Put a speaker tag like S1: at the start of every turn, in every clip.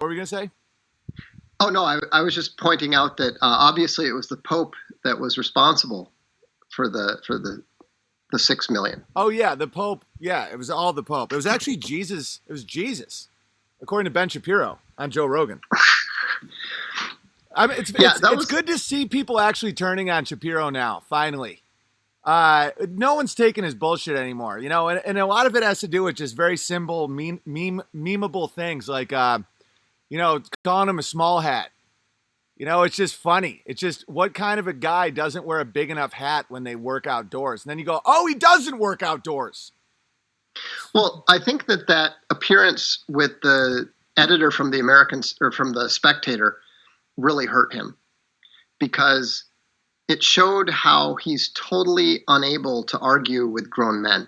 S1: What were we going to say?
S2: Oh no, I was just pointing out that obviously it was the Pope that was responsible for the 6 million.
S1: Oh yeah, the Pope. Yeah, it was all the Pope. It was actually Jesus. It was Jesus, according to Ben Shapiro on Joe Rogan. I mean, it's good to see people actually turning on Shapiro now. Finally, no one's taking his bullshit anymore. You know, and a lot of it has to do with just very simple, memeable things like, you know, calling him a small hat. You know, it's just funny. It's just, what kind of a guy doesn't wear a big enough hat when they work outdoors? And then you go, oh, he doesn't work outdoors.
S2: Well, I think that appearance with the editor from the Americans or from the Spectator really hurt him, because it showed how he's totally unable to argue with grown men.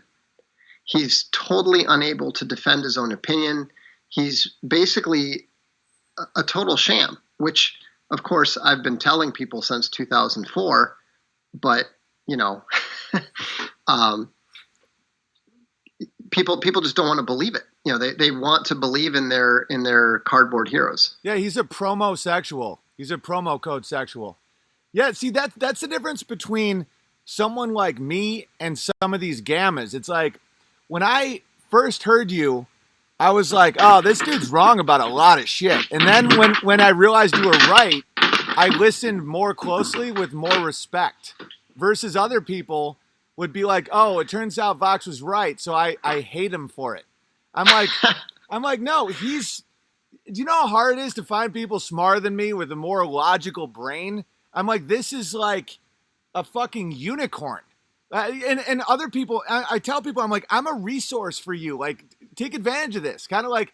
S2: He's totally unable to defend his own opinion. He's basically a total sham, which, of course, I've been telling people since 2004, but, you know, people just don't want to believe it. You know, they want to believe in their cardboard heroes.
S1: Yeah, he's a promo sexual. He's a promo code sexual. Yeah, see, that's the difference between someone like me and some of these gammas. It's like, when I first heard you, I was like, oh, this dude's wrong about a lot of shit. And then when I realized you were right, I listened more closely with more respect, versus other people would be like, oh, it turns out Vox was right, so I hate him for it. I'm like, no, do you know how hard it is to find people smarter than me with a more logical brain? I'm like, this is like a fucking unicorn. And other people, I tell people, I'm like, I'm a resource for you. Like, take advantage of this. Kind of like,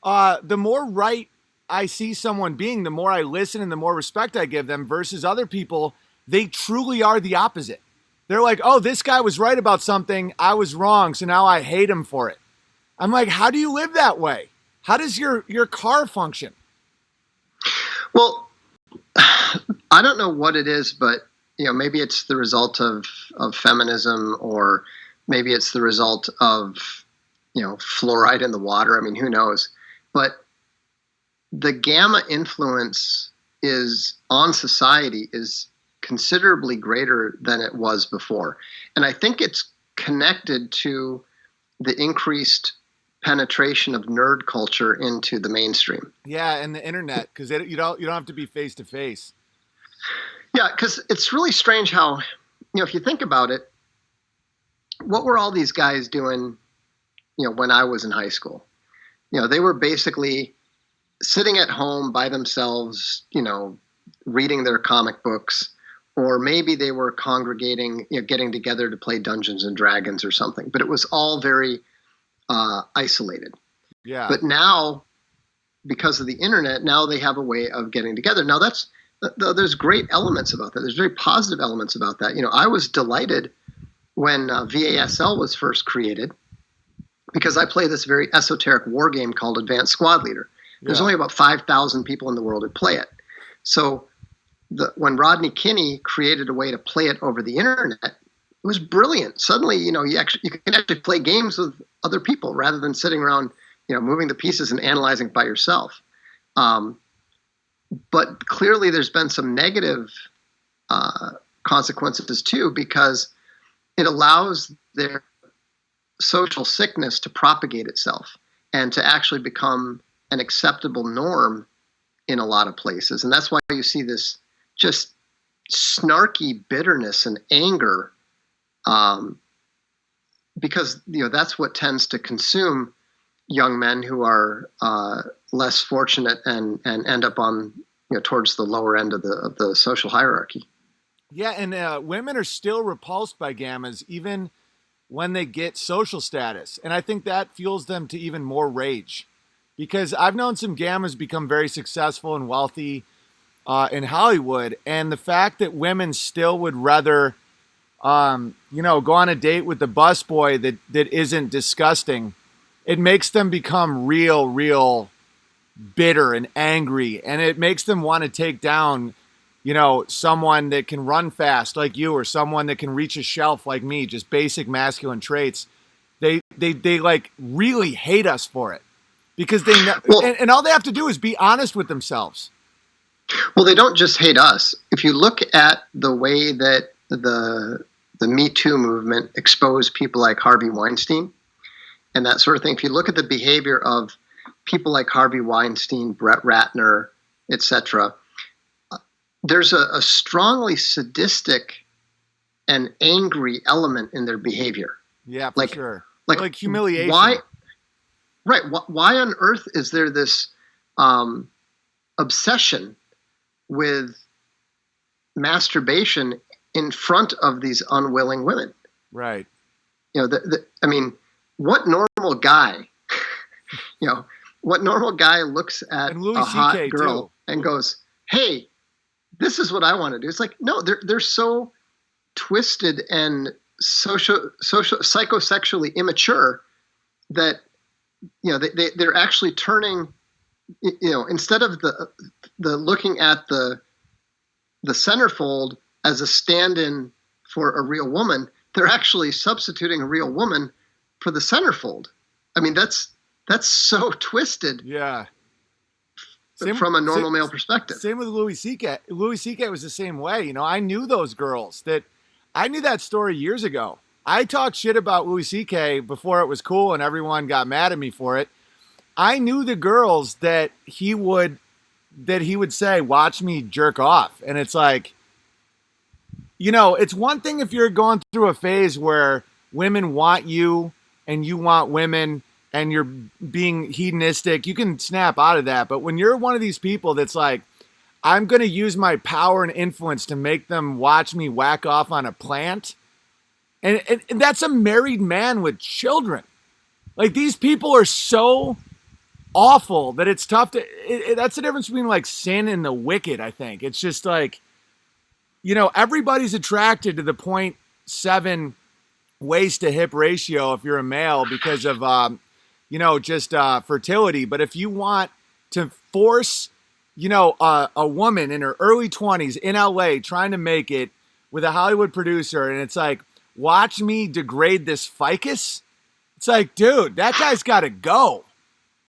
S1: the more right I see someone being, the more I listen and the more respect I give them, versus other people, they truly are the opposite. They're like, oh, this guy was right about something, I was wrong, so now I hate him for it. I'm like, how do you live that way? How does your car function?
S2: Well, I don't know what it is, but, you know, maybe it's the result of feminism, or maybe it's the result of, you know, fluoride in the water. I mean, who knows? But the gamma influence on society is considerably greater than it was before. And I think it's connected to the increased penetration of nerd culture into the mainstream.
S1: Yeah, and the internet, because you don't have to be face to face.
S2: Yeah, because it's really strange how, you know, if you think about it, what were all these guys doing, you know, when I was in high school? You know, they were basically sitting at home by themselves, you know, reading their comic books, or maybe they were congregating, you know, getting together to play Dungeons and Dragons or something. But it was all very isolated.
S1: Yeah.
S2: But now, because of the internet, now they have a way of getting together. Now there's great elements about that. There's very positive elements about that. You know, I was delighted when VASL was first created, because I play this very esoteric war game called Advanced Squad Leader. There's only about 5,000 people in the world who play it. So when Rodney Kinney created a way to play it over the internet, it was brilliant. Suddenly, you know, you can actually play games with other people rather than sitting around, you know, moving the pieces and analyzing by yourself. But clearly there's been some negative consequences too, because it allows their social sickness to propagate itself and to actually become an acceptable norm in a lot of places. And that's why you see this just snarky bitterness and anger, because, you know, that's what tends to consume young men who are less fortunate and end up on, you know, towards the lower end of the social hierarchy.
S1: Yeah, and women are still repulsed by gammas even when they get social status, and I think that fuels them to even more rage. Because I've known some gammas become very successful and wealthy in Hollywood, and the fact that women still would rather, you know, go on a date with the busboy that isn't disgusting, it makes them become real bitter and angry, and it makes them want to take down, you know, someone that can run fast like you, or someone that can reach a shelf like me, just basic masculine traits. They like really hate us for it. because they know,
S2: Well,
S1: and all they have to do is be honest with themselves.
S2: well, they don't just hate us. If you look at the way that the Me Too movement exposed people like Harvey Weinstein and that sort of thing, if you look at the behavior of people like Harvey Weinstein, Brett Ratner, etc., there's a strongly sadistic and angry element in their behavior.
S1: Yeah, for sure.
S2: Like
S1: humiliation.
S2: Why on earth is there this obsession with masturbation in front of these unwilling women?
S1: Right.
S2: You know, I mean, what normal guy, what normal guy looks at a hot girl and goes, "Hey, this is what I want to do"? It's like, no, they're so twisted and psychosexually immature that, they're actually turning, instead of the looking at the centerfold as a stand-in for a real woman, they're actually substituting a real woman for the centerfold. I mean, that's so twisted.
S1: Yeah.
S2: From a normal male perspective.
S1: Same with Louis C.K. Louis C.K. was the same way. I knew those girls I knew that story years ago. I talked shit about Louis C.K. before it was cool and everyone got mad at me for it. I knew the girls that he would say, "Watch me jerk off." And it's like, it's one thing if you're going through a phase where women want you and you want women and you're being hedonistic, you can snap out of that. But when you're one of these people that's like, I'm going to use my power and influence to make them watch me whack off on a plant. And that's a married man with children. Like, these people are so awful that it's tough to, that's the difference between like sin and the wicked, I think. It's just like, everybody's attracted to the 0.7 waist to hip ratio if you're a male because of, just fertility. But if you want to force, a woman in her early 20s in LA trying to make it with a Hollywood producer, and it's like, watch me degrade this ficus. It's like, dude, that guy's got to go.